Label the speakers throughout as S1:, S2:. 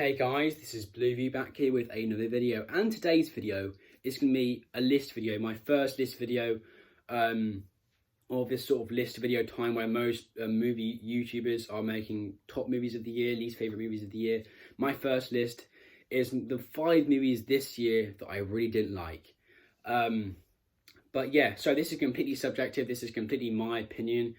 S1: Hey guys, this is Blueview back here with another video, and today's video is going to be a list video, my first list video of this sort of list video time where most movie YouTubers are making top movies of the year, least favourite movies of the year. My first list is the 5 movies this year that I really didn't like. But yeah, so this is completely subjective, this is completely my opinion.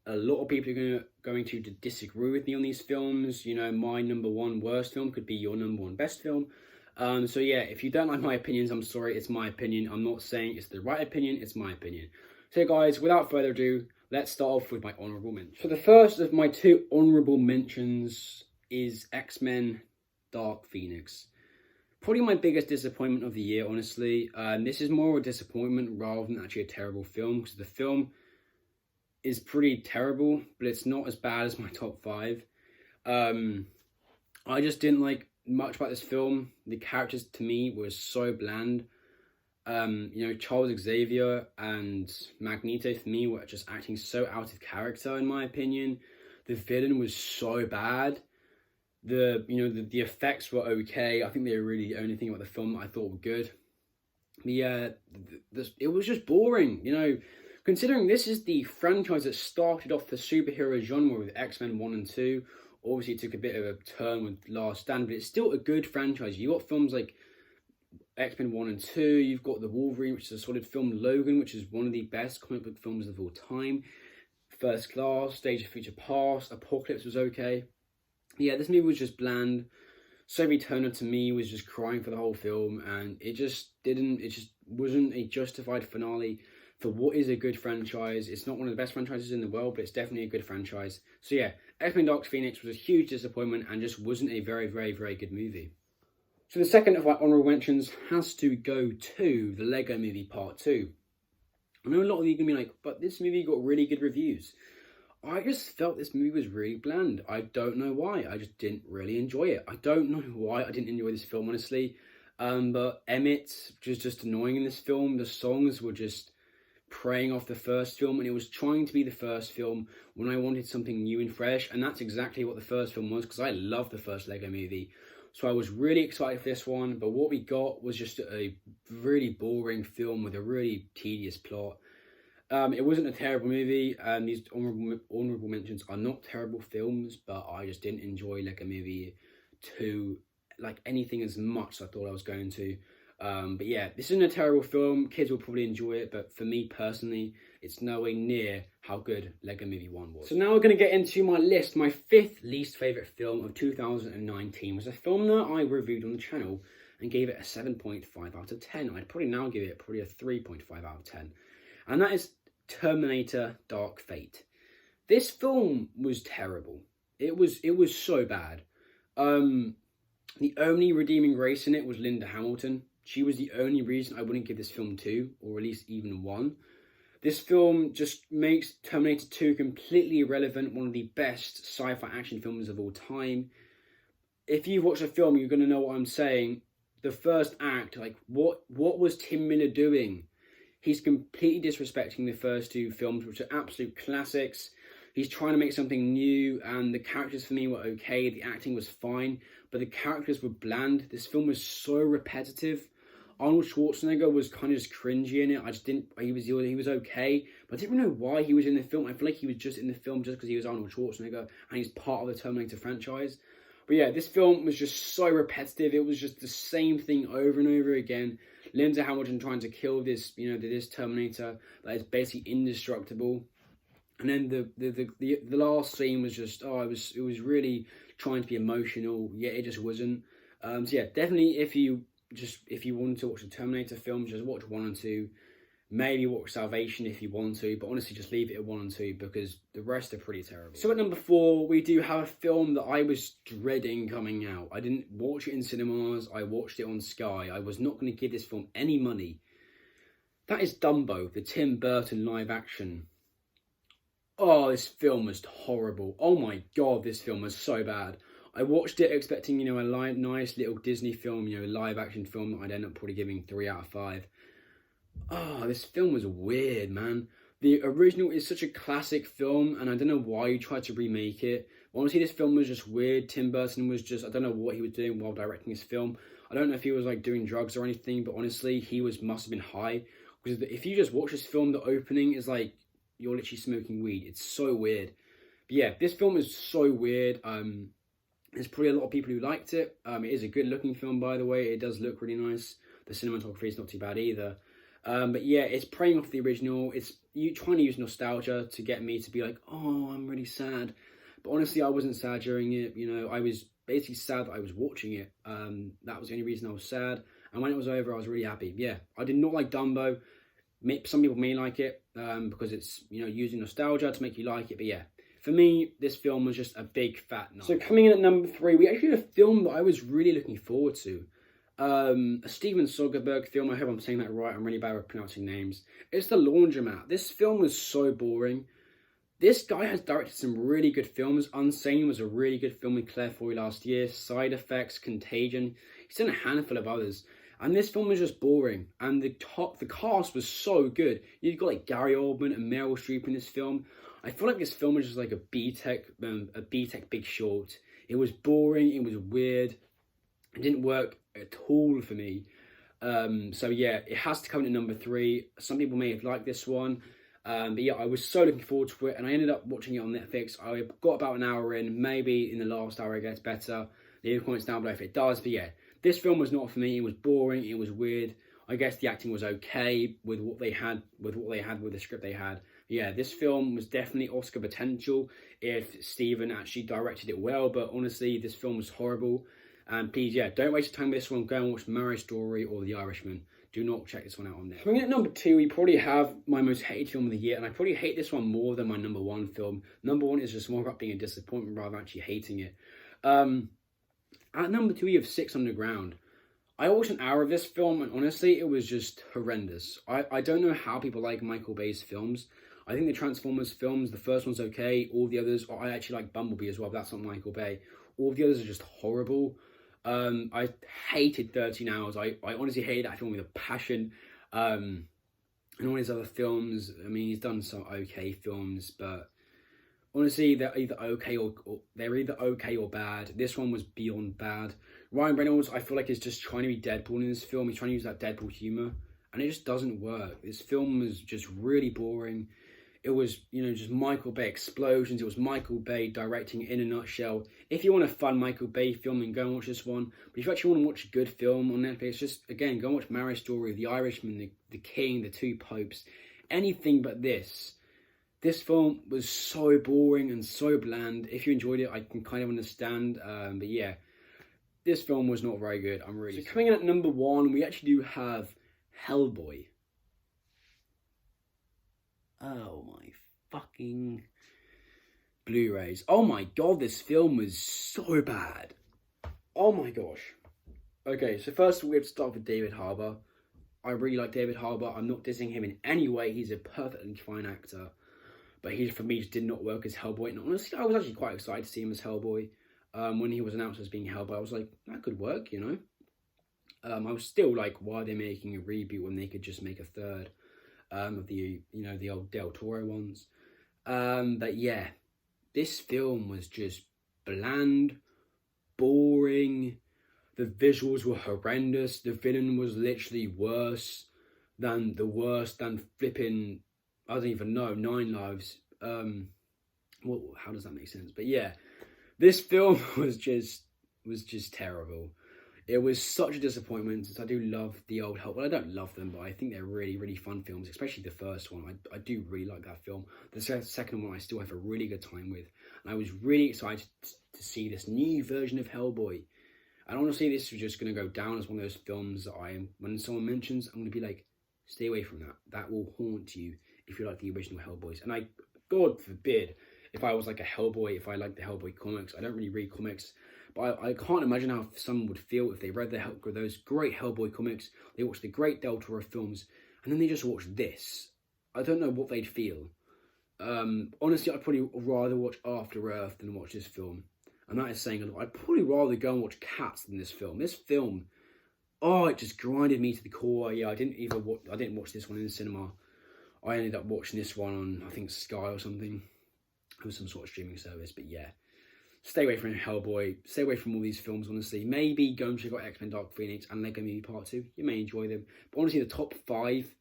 S1: A lot of people are going to disagree with me on these films. You know, my number one worst film could be your number one best film. So yeah, if you don't like my opinions, I'm sorry, it's my opinion. I'm not saying it's the right opinion, it's my opinion. So guys, without further ado, let's start off with my honourable mentions. So the first of my 2 honourable mentions is X-Men Dark Phoenix. Probably my biggest disappointment of the year, honestly. This is more of a disappointment rather than actually a terrible film, because the film is pretty terrible, but it's not as bad as my top 5. I just didn't like much about this film. The characters to me were so bland. You know, Charles Xavier and Magneto for me were just acting so out of character in my opinion. The villain was so bad. The effects were okay. I think they were really the only thing about the film that I thought were good. But yeah, it was just boring, you know. Considering this is the franchise that started off the superhero genre with X-Men 1 and 2, obviously it took a bit of a turn with Last Stand, but it's still a good franchise. You've got films like X-Men 1 and 2, you've got The Wolverine, which is a solid film, Logan, which is one of the best comic book films of all time, First Class, Days of Future Past, Apocalypse was okay. Yeah, this movie was just bland. Sophie Turner to me was just crying for the whole film, and it just wasn't a justified finale for what is a good franchise. It's not one of the best franchises in the world, but it's definitely a good franchise. So yeah, X-Men Dark Phoenix was a huge disappointment and just wasn't a very, very, very good movie. So the second of my honourable mentions has to go to the Lego Movie Part 2. I know a lot of you are going to be like, but this movie got really good reviews. I just felt this movie was really bland. I don't know why. I just didn't really enjoy it. I don't know why I didn't enjoy this film, honestly. But Emmett was just annoying in this film. The songs were just preying off the first film, and it was trying to be the first film when I wanted something new and fresh, and that's exactly what the first film was, because I love the first Lego movie. So I was really excited for this one, but what we got was just a really boring film with a really tedious plot. It wasn't a terrible movie, and these honourable mentions are not terrible films, but I just didn't enjoy Lego Movie 2 like anything as much as I thought I was going to. But yeah, this isn't a terrible film. Kids will probably enjoy it, but for me personally, it's nowhere near how good Lego Movie 1 was. So now we're going to get into my list. My 5th least favourite film of 2019 was a film that I reviewed on the channel and gave it a 7.5 out of 10. I'd probably now give it probably a 3.5 out of 10. And that is Terminator Dark Fate. This film was terrible. It was so bad. The only redeeming grace in it was Linda Hamilton. She was the only reason I wouldn't give this film 2, or at least even 1. This film just makes Terminator 2 completely irrelevant, one of the best sci-fi action films of all time. If you've watched the film, you're going to know what I'm saying. The first act, like, what was Tim Miller doing? He's completely disrespecting the first 2 films, which are absolute classics. He's trying to make something new, and the characters for me were okay. The acting was fine, but the characters were bland. This film was so repetitive. Arnold Schwarzenegger was kind of just cringy in it. He was okay, but I didn't know why he was in the film. I feel like he was just in the film just because he was Arnold Schwarzenegger and he's part of the Terminator franchise. But yeah, this film was just so repetitive. It was just the same thing over and over again. Linda Hamilton trying to kill this Terminator that is basically indestructible. And then the last scene was just, it was really trying to be emotional, yet it just wasn't. So yeah, definitely if you want to watch the Terminator films, just watch 1 and 2. Maybe watch Salvation if you want to, but honestly just leave it at 1 and 2 because the rest are pretty terrible. So at number 4, we do have a film that I was dreading coming out. I didn't watch it in cinemas, I watched it on Sky. I was not going to give this film any money. That is Dumbo, the Tim Burton live action. Oh, this film was horrible. Oh my god, this film was so bad. I watched it expecting, a nice little Disney film, live action film that I'd end up probably giving 3 out of 5. Oh, this film was weird, man. The original is such a classic film, and I don't know why you tried to remake it, Honestly, this film was just weird. Tim Burton was just, I don't know what he was doing while directing his film. I don't know if he was like doing drugs or anything, but honestly, must have been high. Because if you just watch this film, the opening is like, you're literally smoking weed. It's so weird. But yeah, this film is so weird. There's probably a lot of people who liked it. It is a good looking film, by the way. It does look really nice. The cinematography is not too bad either. But yeah, it's preying off the original. It's you trying to use nostalgia to get me to be like, oh, I'm really sad. But honestly, I wasn't sad during it. You know, I was basically sad that I was watching it. That was the only reason I was sad. And when it was over, I was really happy. Yeah, I did not like Dumbo. Some people may like it because it's, you know, using nostalgia to make you like it. But yeah, for me, this film was just a big fat no. So coming in at number 3, we actually had a film that I was really looking forward to. A Steven Soderbergh film. I hope I'm saying that right. I'm really bad with pronouncing names. It's The Laundromat. This film was so boring. This guy has directed some really good films. Unsane was a really good film with Claire Foy last year. Side Effects, Contagion. He's done a handful of others. And this film was just boring. And the cast was so good. You've got like Gary Oldman and Meryl Streep in this film. I feel like this film was just like a B-Tech Big Short. It was boring. It was weird. It didn't work at all for me. So yeah, it has to come in at number 3. Some people may have liked this one. But yeah, I was so looking forward to it, and I ended up watching it on Netflix. I got about an hour in. Maybe in the last hour it gets better. Leave comments down below if it does. But yeah, this film was not for me. It was boring. It was weird. I guess the acting was okay with what they had, with the script they had. But yeah, this film was definitely Oscar potential if Steven actually directed it well. But honestly, this film was horrible. And please, yeah, don't waste your time with this one. Go and watch Marriage Story or The Irishman. Do not check this one out on Netflix. Coming in at number 2, we probably have my most hated film of the year, and I probably hate this one more than my number 1 film. Number 1 is just more about being a disappointment rather than actually hating it. At number 2, we have Six Underground. I watched an hour of this film, and honestly, it was just horrendous. I don't know how people like Michael Bay's films. I think the Transformers films, the first one's okay. All the others, I actually like Bumblebee as well, but that's not Michael Bay. All the others are just horrible. I hated 13 Hours. I honestly hated that film with a passion. And all his other films, I mean, he's done some okay films, but honestly, they're either okay or bad. This one was beyond bad. Ryan Reynolds, I feel like, is just trying to be Deadpool in this film. He's trying to use that Deadpool humor, and it just doesn't work. This film was just really boring. It was, you know, just Michael Bay explosions. It was Michael Bay directing in a nutshell. If you want a fun Michael Bay film, then go and watch this one. But if you actually want to watch a good film on Netflix, just, again, go and watch Marriage Story, The Irishman, the King, The Two Popes. Anything but this. This film was so boring and so bland. If you enjoyed it, I can kind of understand. But yeah, this film was not very good. I'm really sorry. Coming in at number 1, we actually do have Hellboy. Oh my fucking Blu-rays. Oh my god, this film was so bad. Oh my gosh. Okay, so first we have to start with David Harbour. I really like David Harbour. I'm not dissing him in any way. He's a perfectly fine actor. But he, for me, just did not work as Hellboy. And honestly, I was actually quite excited to see him as Hellboy. When he was announced as being Hellboy, I was like, that could work, you know? I was still like, why are they making a reboot when they could just make a third? Of the, you know, the old Del Toro ones. But yeah, this film was just bland, boring. The visuals were horrendous. The villain was literally worse than flipping, I don't even know, Nine Lives. Well, how does that make sense? But yeah, this film was just terrible. It was such a disappointment, since I do love the old Hellboy. Well, I don't love them, but I think they're really, really fun films, especially the first one. I do really like that film. The second one I still have a really good time with. And I was really excited to see this new version of Hellboy. And honestly, this was just going to go down as one of those films that when someone mentions, I'm going to be like, stay away from that. That will haunt you if you like the original Hellboys. And God forbid, if I was like a Hellboy, if I liked the Hellboy comics. I don't really read comics. But I can't imagine how someone would feel if they read those great Hellboy comics, they watched the great Del Toro films, and then they just watched this. I don't know what they'd feel. Honestly, I'd probably rather watch After Earth than watch this film. And that is saying a lot. I'd probably rather go and watch Cats than this film. This film, oh, it just grinded me to the core. Yeah, I didn't watch this one in the cinema. I ended up watching this one on, I think, Sky or something. It was some sort of streaming service, but yeah. stay away from Hellboy, stay away from all these films, honestly. Maybe go and check out X-Men Dark Phoenix and Lego Movie Part 2. You may enjoy them. But honestly, the top 5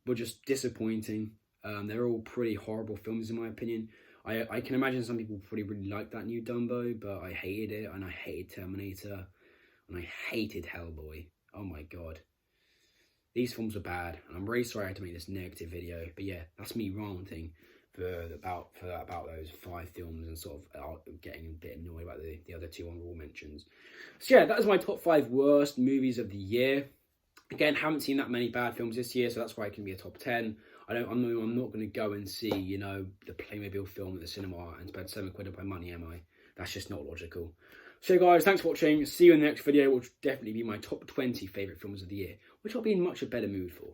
S1: were just disappointing. They're all pretty horrible films, in my opinion. I can imagine some people probably really like that new Dumbo, but I hated it, and I hated Terminator, and I hated Hellboy. Oh my god. These films are bad, and I'm really sorry I had to make this negative video. But yeah, that's me ranting about those 5 films and sort of getting a bit annoyed about the other 2 honorable mentions. So yeah, that is my top 5 worst movies of the year. Again, haven't seen that many bad films this year, so that's why it can be a top 10. I'm not going to go and see, you know, the Playmobil film at the cinema and spend £7 of my money, am I? That's just not logical. So guys, thanks for watching. See you in the next video, which will definitely be my top 20 favourite films of the year, which I'll be in much a better mood for.